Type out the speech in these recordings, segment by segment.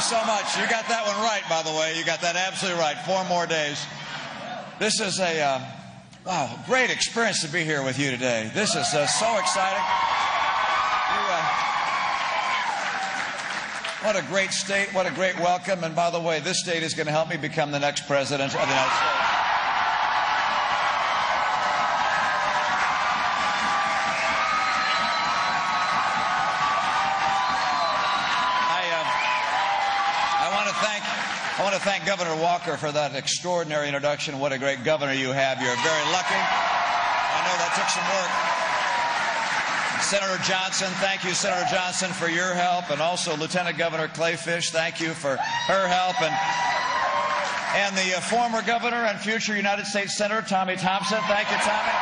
so much. You got that one right, by the way. You got that absolutely right. 4 more days. This is a, wow, great experience to be here with you today. This is so exciting. What a great state. What a great welcome. And by the way, this state is going to help me become the next president of the United States. I want to thank Governor Walker for that extraordinary introduction. What a great governor you have. You're very lucky. I know that took some work. Senator Johnson, thank you, Senator Johnson, for your help. And also Lieutenant Governor Clayfish, thank you for her help. And the former governor and future United States Senator, Tommy Thompson. Thank you, Tommy.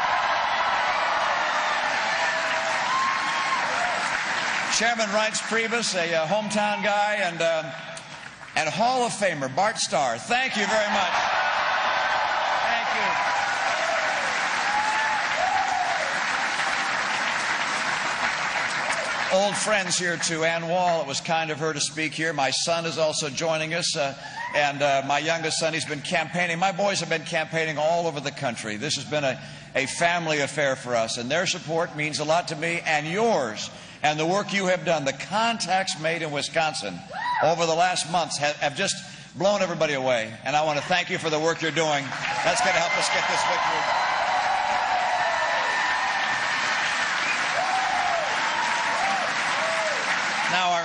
Chairman Reince Priebus, a hometown guy, and Hall of Famer Bart Starr. Thank you very much. Thank you. Old friends here too. Ann Wall, it was kind of her to speak here. My son is also joining us, and my youngest son, he's been campaigning. My boys have been campaigning all over the country. This has been a family affair for us, and their support means a lot to me and yours. And the work you have done, the contacts made in Wisconsin over the last months have just blown everybody away. And I want to thank you for the work you're doing. That's going to help us get this victory. Now,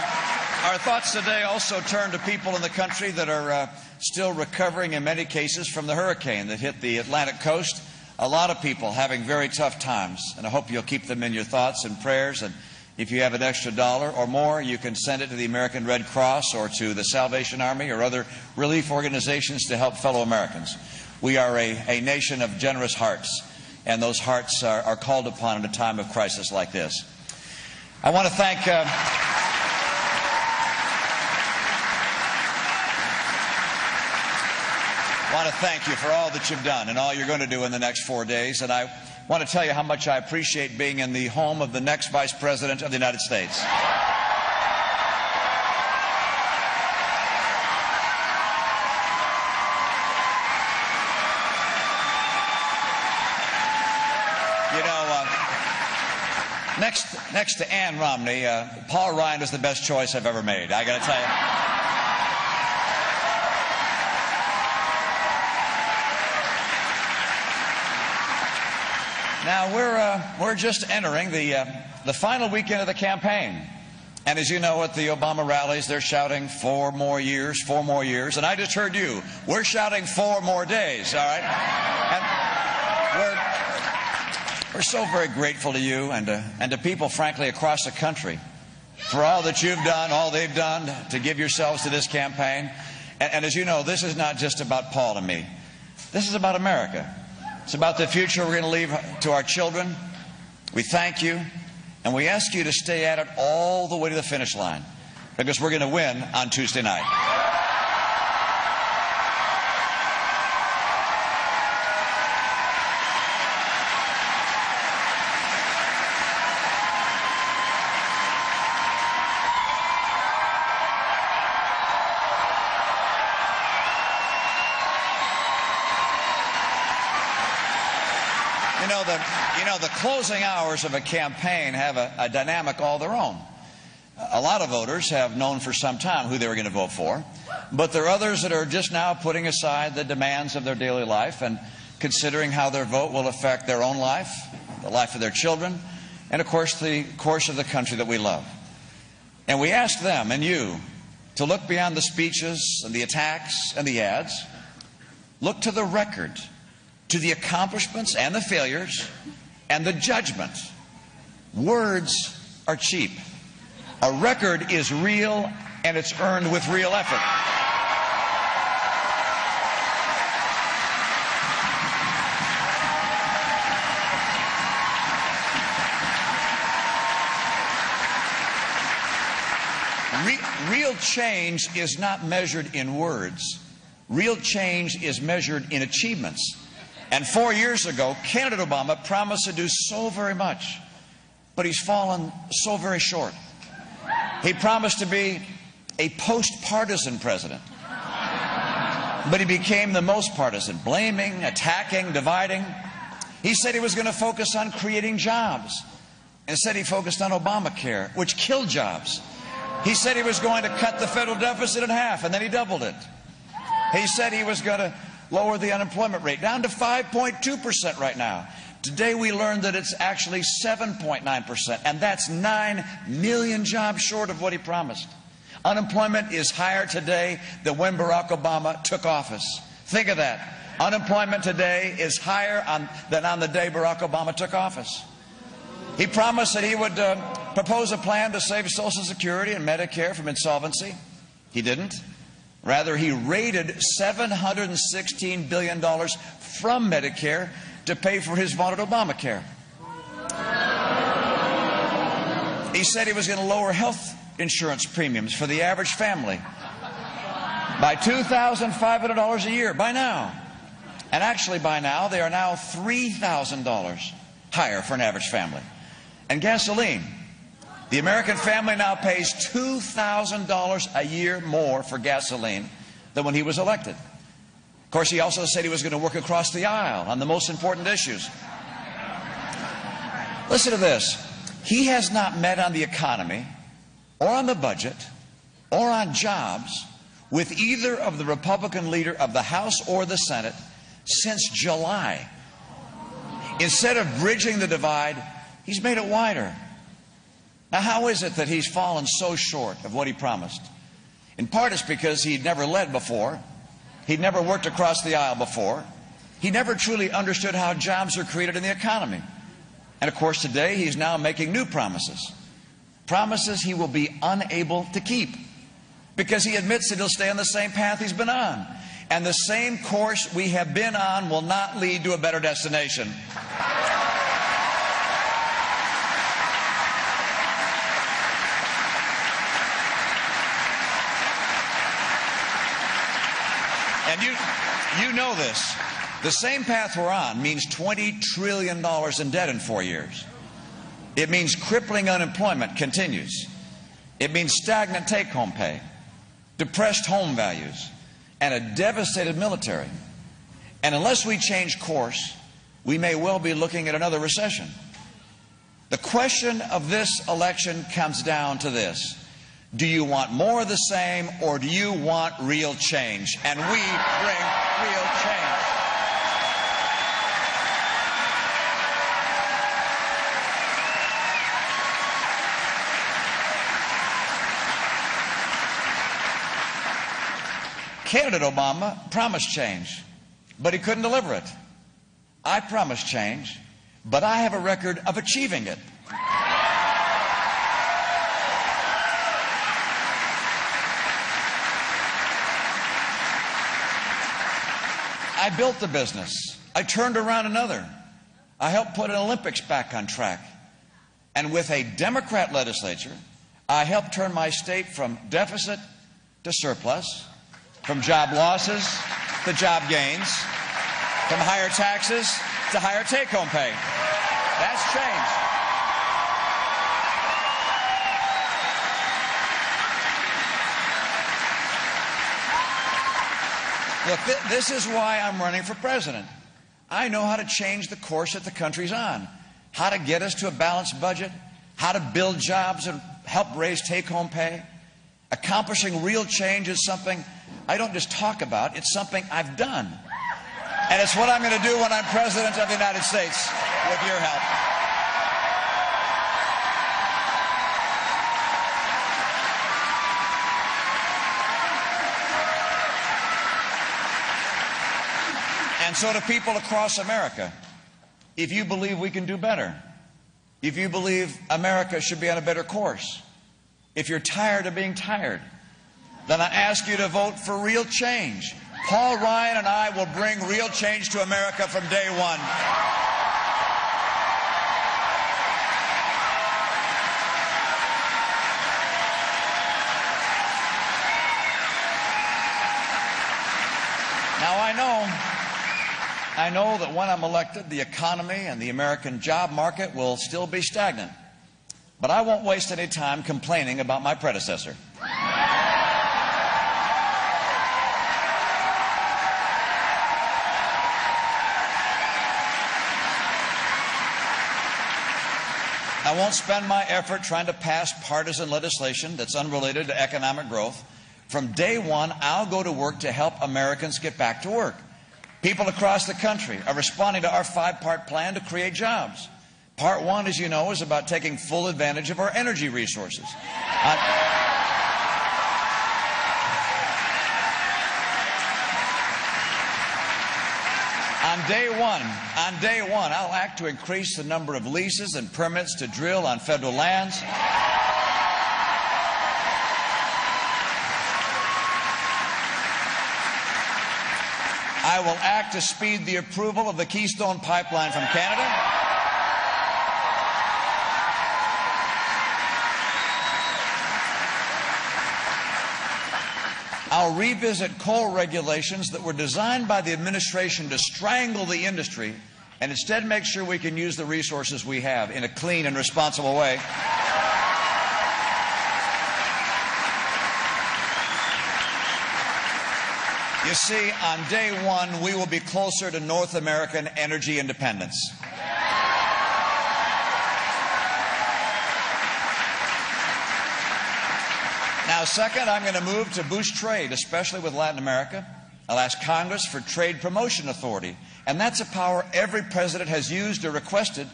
our thoughts today also turn to people in the country that are still recovering in many cases from the hurricane that hit the Atlantic coast. A lot of people having very tough times. And I hope you'll keep them in your thoughts and prayers. And if you have an extra $1 or more, you can send it to the American Red Cross or to the Salvation Army or other relief organizations to help fellow Americans. We are a nation of generous hearts, and those hearts are called upon in a time of crisis like this. I want to thank you for all that you've done and all you're going to do in the next 4 days. And I want to tell you how much I appreciate being in the home of the next Vice President of the United States. You know, next to Ann Romney, Paul Ryan was the best choice I've ever made. I got to tell you. Now, we're just entering the final weekend of the campaign. And as you know, at the Obama rallies, they're shouting 4 more years, 4 more years. And I just heard you. We're shouting 4 more days, all right? And we're so very grateful to you and to people, frankly, across the country for all that you've done, all they've done to give yourselves to this campaign. And as you know, this is not just about Paul and me. This is about America. It's about the future we're going to leave to our children. We thank you, and we ask you to stay at it all the way to the finish line, because we're going to win on Tuesday night. The closing hours of a campaign have a dynamic all their own. A lot of voters have known for some time who they were going to vote for, but there are others that are just now putting aside the demands of their daily life and considering how their vote will affect their own life, the life of their children, and of course the course of the country that we love. And we ask them and you to look beyond the speeches and the attacks and the ads. Look to the record, to the accomplishments and the failures, and the judgment. Words are cheap. A record is real, and it's earned with real effort. Real change is not measured in words. Real change is measured in achievements. And 4 years ago, candidate Obama promised to do so very much, but he's fallen so very short. He promised to be a post-partisan president. But he became the most partisan, blaming, attacking, dividing. He said he was going to focus on creating jobs. Instead, he focused on Obamacare, which killed jobs. He said he was going to cut the federal deficit in half, and then he doubled it. He said he was going to lower the unemployment rate down to 5.2% right now. Today we learned that it's actually 7.9%, and that's 9 million jobs short of what he promised. Unemployment is higher today than when Barack Obama took office. Think of that. Unemployment today is higher than on the day Barack Obama took office. He promised that he would propose a plan to save Social Security and Medicare from insolvency. He didn't. Rather, he raided $716 billion from Medicare to pay for his vaunted Obamacare. He said he was going to lower health insurance premiums for the average family by $2,500 a year by now. And actually by now, they are now $3,000 higher for an average family. And gasoline, the American family now pays $2,000 a year more for gasoline than when he was elected. Of course, he also said he was going to work across the aisle on the most important issues. Listen to this. He has not met on the economy or on the budget or on jobs with either of the Republican leader of the House or the Senate since July. Instead of bridging the divide, he's made it wider. Now, how is it that he's fallen so short of what he promised? In part, it's because he'd never led before. He'd never worked across the aisle before. He never truly understood how jobs are created in the economy. And of course, today he's now making new promises. Promises he will be unable to keep, because he admits that he'll stay on the same path he's been on. And the same course we have been on will not lead to a better destination. And you know this. The same path we're on means $20 trillion in debt in 4 years. It means crippling unemployment continues. It means stagnant take-home pay, depressed home values, and a devastated military. And unless we change course, we may well be looking at another recession. The question of this election comes down to this. Do you want more of the same, or do you want real change? And we bring real change. Candidate Obama promised change, but he couldn't deliver it. I promised change, but I have a record of achieving it. I built the business. I turned around another. I helped put an Olympics back on track. And with a Democrat legislature, I helped turn my state from deficit to surplus, from job losses to job gains, from higher taxes to higher take-home pay. That's change. Look, this is why I'm running for president. I know how to change the course that the country's on, how to get us to a balanced budget, how to build jobs and help raise take-home pay. Accomplishing real change is something I don't just talk about, it's something I've done. And it's what I'm going to do when I'm President of the United States, with your help. And so to people across America, if you believe we can do better, if you believe America should be on a better course, if you're tired of being tired, then I ask you to vote for real change. Paul Ryan and I will bring real change to America from day one. Now I know that when I'm elected, the economy and the American job market will still be stagnant. But I won't waste any time complaining about my predecessor. I won't spend my effort trying to pass partisan legislation that's unrelated to economic growth. From day one, I'll go to work to help Americans get back to work. People across the country are responding to our 5-part plan to create jobs. Part 1, as you know, is about taking full advantage of our energy resources. On day one, I'll act to increase the number of leases and permits to drill on federal lands. I will act to speed the approval of the Keystone Pipeline from Canada. I'll revisit coal regulations that were designed by the administration to strangle the industry and instead make sure we can use the resources we have in a clean and responsible way. You see, on day one, we will be closer to North American energy independence. Now, second, I'm going to move to boost trade, especially with Latin America. I'll ask Congress for trade promotion authority, and that's a power every president has used or requested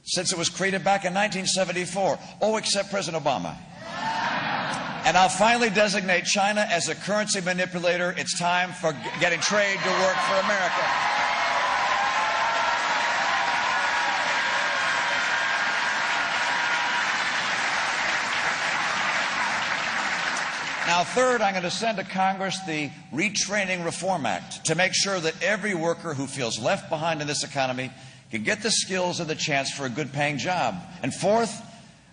since it was created back in 1974. Oh, except President Obama. And I'll finally designate China as a currency manipulator. It's time for getting trade to work for America. Now, third, I'm going to send to Congress the Retraining Reform Act to make sure that every worker who feels left behind in this economy can get the skills and the chance for a good-paying job. And fourth,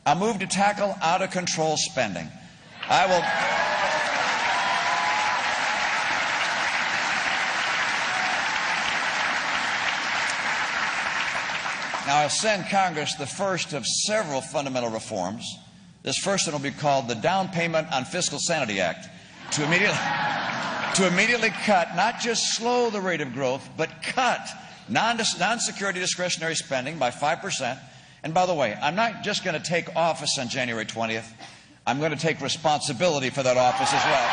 I'll move to tackle out-of-control spending. Now, I'll send Congress the first of several fundamental reforms. This first one will be called the Down Payment on Fiscal Sanity Act, to immediately cut, not just slow the rate of growth, but cut non-security discretionary spending by 5%. And by the way, I'm not just going to take office on January 20th. I'm going to take responsibility for that office as well.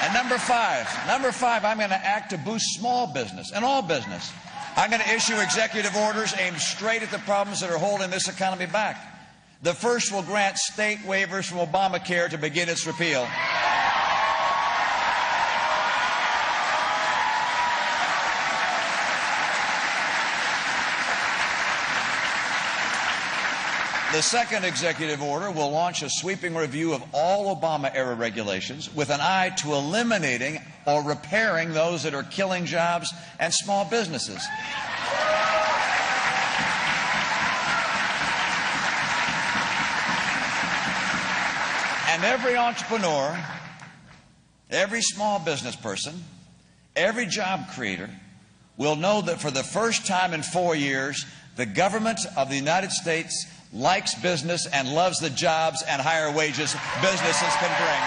And number five, I'm going to act to boost small business and all business. I'm going to issue executive orders aimed straight at the problems that are holding this economy back. The first will grant state waivers from Obamacare to begin its repeal. The second executive order will launch a sweeping review of all Obama-era regulations with an eye to eliminating or repairing those that are killing jobs and small businesses. And every entrepreneur, every small business person, every job creator will know that for the first time in 4 years, the government of the United States likes business and loves the jobs and higher wages businesses can bring.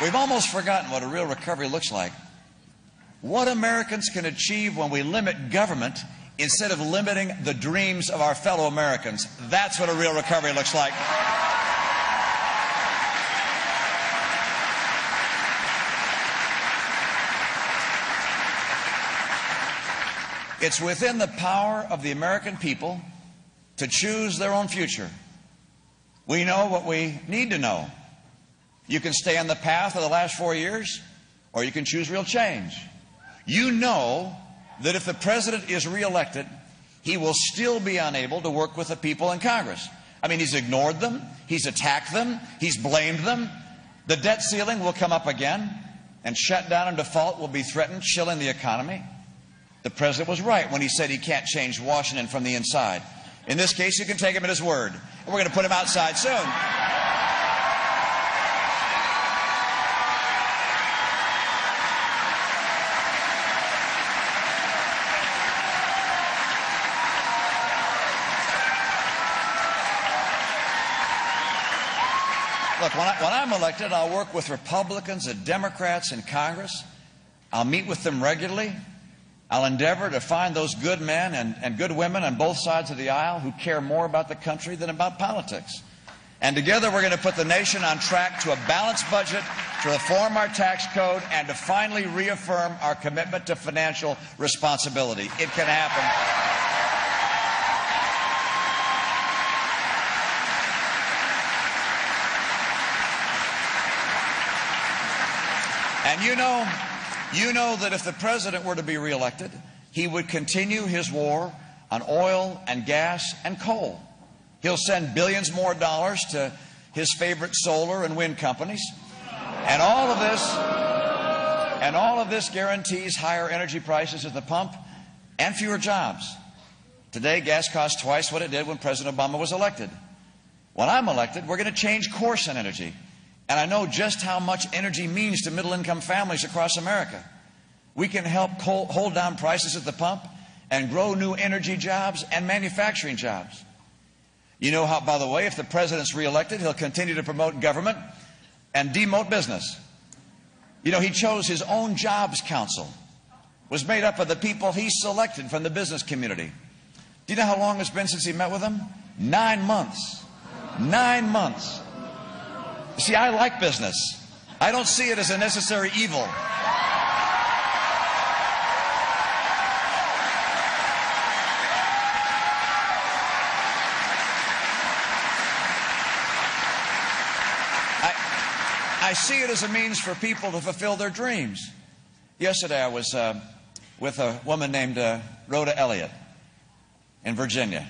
We've almost forgotten what a real recovery looks like. What Americans can achieve when we limit government instead of limiting the dreams of our fellow Americans. That's what a real recovery looks like. It's within the power of the American people to choose their own future. We know what we need to know. You can stay on the path of the last 4 years, or you can choose real change. You know that if the president is reelected, he will still be unable to work with the people in Congress. I mean, he's ignored them, he's attacked them, he's blamed them. The debt ceiling will come up again, and shutdown and default will be threatened, chilling the economy. The president was right when he said he can't change Washington from the inside. In this case, you can take him at his word. And we're going to put him outside soon. Look, when I'm elected, I'll work with Republicans and Democrats in Congress. I'll meet with them regularly. I'll endeavor to find those good men and good women on both sides of the aisle who care more about the country than about politics. And together we're going to put the nation on track to a balanced budget, to reform our tax code, and to finally reaffirm our commitment to financial responsibility. It can happen. And you know that if the president were to be reelected, he would continue his war on oil and gas and coal. He'll send billions more dollars to his favorite solar and wind companies. And all of this guarantees higher energy prices at the pump and fewer jobs. Today, gas costs twice what it did when President Obama was elected. When I'm elected, we're going to change course in energy. And I know just how much energy means to middle-income families across America. We can help hold down prices at the pump and grow new energy jobs and manufacturing jobs. You know how, by the way, if the president's reelected, he'll continue to promote government and demote business. You know, he chose his own jobs council. It was made up of the people he selected from the business community. Do you know how long it's been since he met with them? 9 months. 9 months. You see, I like business. I don't see it as a necessary evil. I see it as a means for people to fulfill their dreams. Yesterday I was with a woman named Rhoda Elliott in Virginia.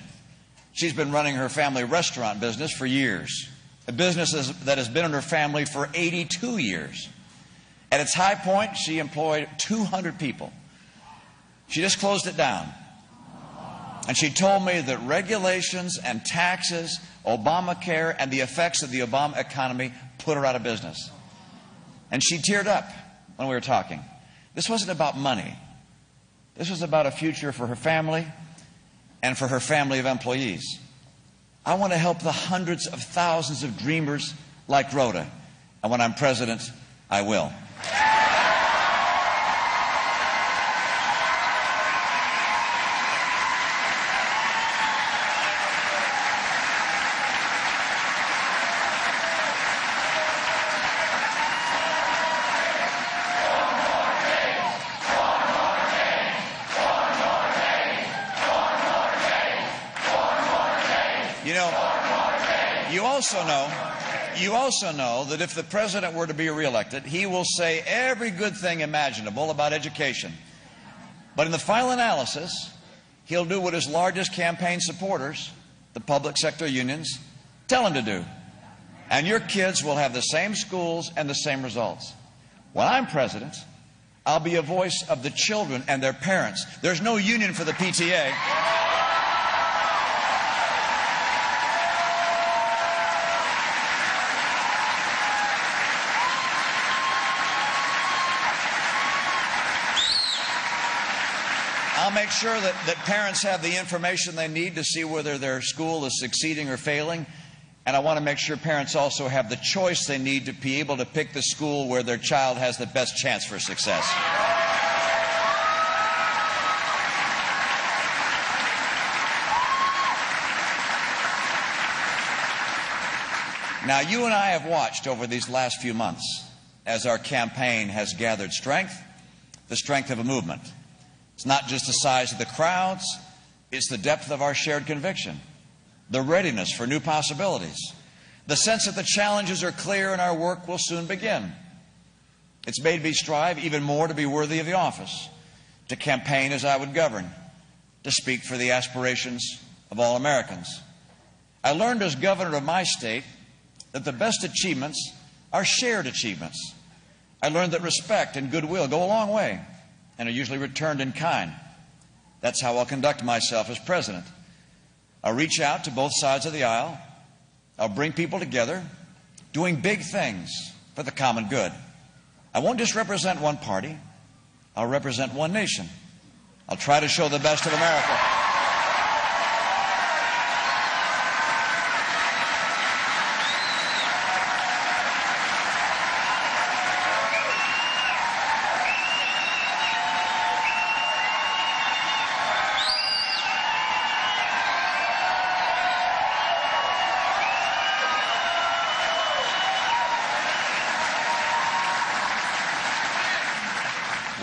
She's been running her family restaurant business for years. A business that has been in her family for 82 years. At its high point, she employed 200 people. She just closed it down. And she told me that regulations and taxes, Obamacare, and the effects of the Obama economy put her out of business. And she teared up when we were talking. This wasn't about money. This was about a future for her family and for her family of employees. I want to help the hundreds of thousands of dreamers like Rhoda. And when I'm president, I will. You also know that if the president were to be reelected, he will say every good thing imaginable about education. But in the final analysis, he'll do what his largest campaign supporters, the public sector unions, tell him to do. And your kids will have the same schools and the same results. When I'm president, I'll be a voice of the children and their parents. There's no union for the PTA. I'll make sure that parents have the information they need to see whether their school is succeeding or failing. And I want to make sure parents also have the choice they need to be able to pick the school where their child has the best chance for success. Now, you and I have watched over these last few months as our campaign has gathered strength, the strength of a movement. It's not just the size of the crowds, it's the depth of our shared conviction, the readiness for new possibilities, the sense that the challenges are clear and our work will soon begin. It's made me strive even more to be worthy of the office, to campaign as I would govern, to speak for the aspirations of all Americans. I learned as governor of my state that the best achievements are shared achievements. I learned that respect and goodwill go a long way and are usually returned in kind. That's how I'll conduct myself as president. I'll reach out to both sides of the aisle. I'll bring people together, doing big things for the common good. I won't just represent one party. I'll represent one nation. I'll try to show the best of America.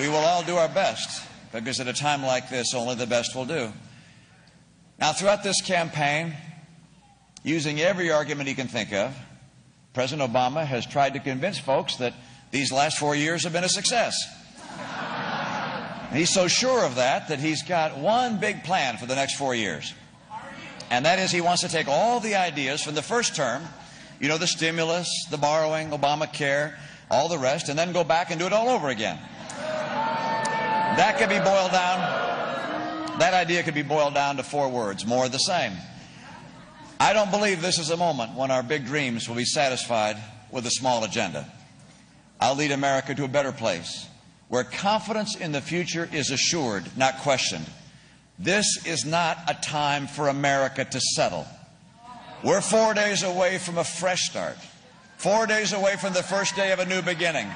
We will all do our best, because at a time like this, only the best will do. Now, throughout this campaign, using every argument he can think of, President Obama has tried to convince folks that these last 4 years have been a success. He's so sure of that he's got one big plan for the next 4 years. And that is, he wants to take all the ideas from the first term, you know, the stimulus, the borrowing, Obamacare, all the rest, and then go back and do it all over again. That could be boiled down, that idea could be boiled down to 4 words: more of the same. I don't believe this is a moment when our big dreams will be satisfied with a small agenda. I'll lead America to a better place, where confidence in the future is assured, not questioned. This is not a time for America to settle. We're 4 days away from a fresh start, 4 days away from the first day of a new beginning.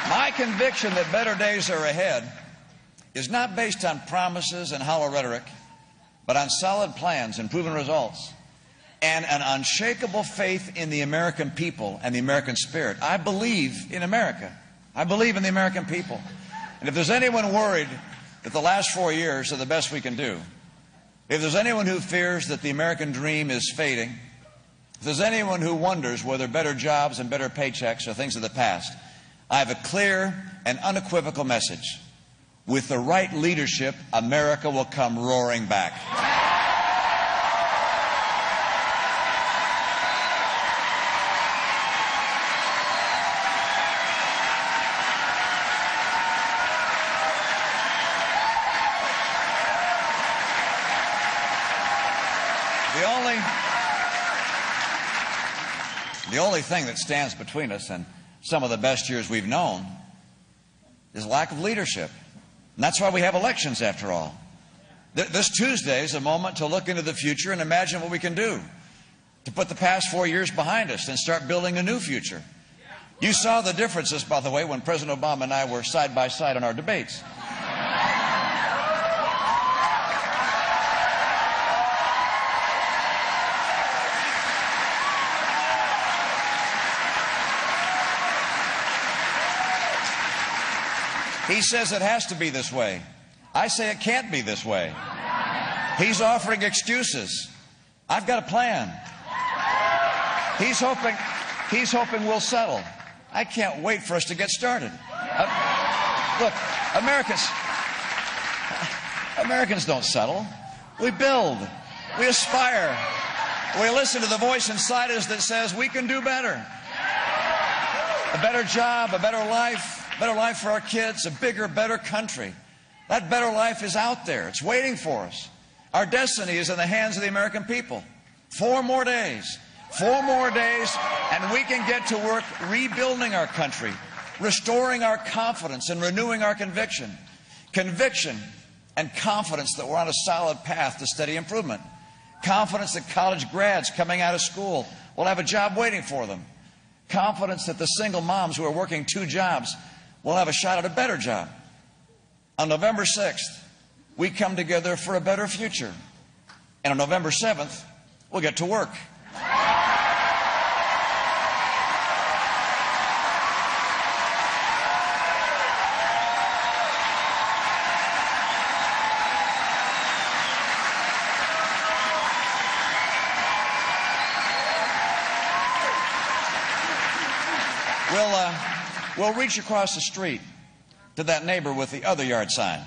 My conviction that better days are ahead is not based on promises and hollow rhetoric, but on solid plans and proven results, and an unshakable faith in the American people and the American spirit. I believe in America. I believe in the American people. And if there's anyone worried that the last 4 years are the best we can do, if there's anyone who fears that the American dream is fading, if there's anyone who wonders whether better jobs and better paychecks are things of the past, I have a clear and unequivocal message. With the right leadership, America will come roaring back. The only thing that stands between us and some of the best years we've known is lack of leadership. And that's why we have elections, after all. This Tuesday is a moment to look into the future and imagine what we can do to put the past 4 years behind us and start building a new future. You saw the differences, by the way, when President Obama and I were side by side in our debates. He says it has to be this way. I say it can't be this way. He's offering excuses. I've got a plan. He's hoping we'll settle. I can't wait for us to get started. Look, Americans don't settle. We build. We aspire. We listen to the voice inside us that says we can do better. A better job, a better life for our kids, a bigger, better country. That better life is out there. It's waiting for us. Our destiny is in the hands of the American people. 4 more days. 4 more days, and we can get to work rebuilding our country, restoring our confidence and renewing our conviction. Conviction and confidence that we're on a solid path to steady improvement. Confidence that college grads coming out of school will have a job waiting for them. Confidence that the single moms who are working 2 jobs will have a shot at a better job. On November 6th, we come together for a better future. And on November 7th, we'll get to work. We'll reach across the street to that neighbor with the other yard sign.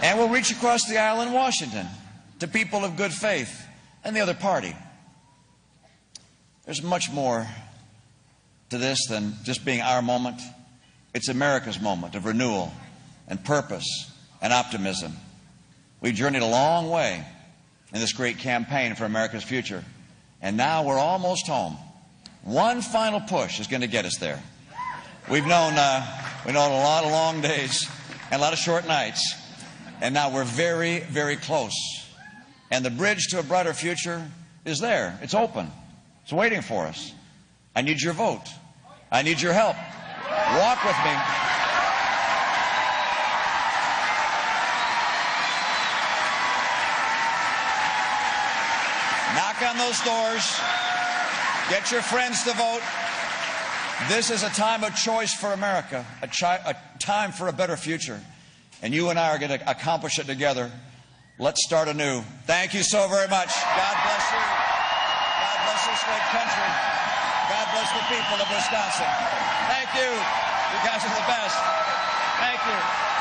And we'll reach across the aisle in Washington to people of good faith and the other party. There's much more to this than just being our moment. It's America's moment of renewal and purpose and optimism. We've journeyed a long way in this great campaign for America's future. And now we're almost home. One final push is going to get us there. We've known a lot of long days and a lot of short nights, and now we're very, very close. And the bridge to a brighter future is there. It's open. It's waiting for us. I need your vote. I need your help. Walk with me. knock on those doors. Get your friends to vote. This is a time of choice for America, a time for a better future. And you and I are going to accomplish it together. Let's start anew. Thank you so very much. God bless you. God bless this great country. God bless the people of Wisconsin. Thank you. You guys are the best. Thank you.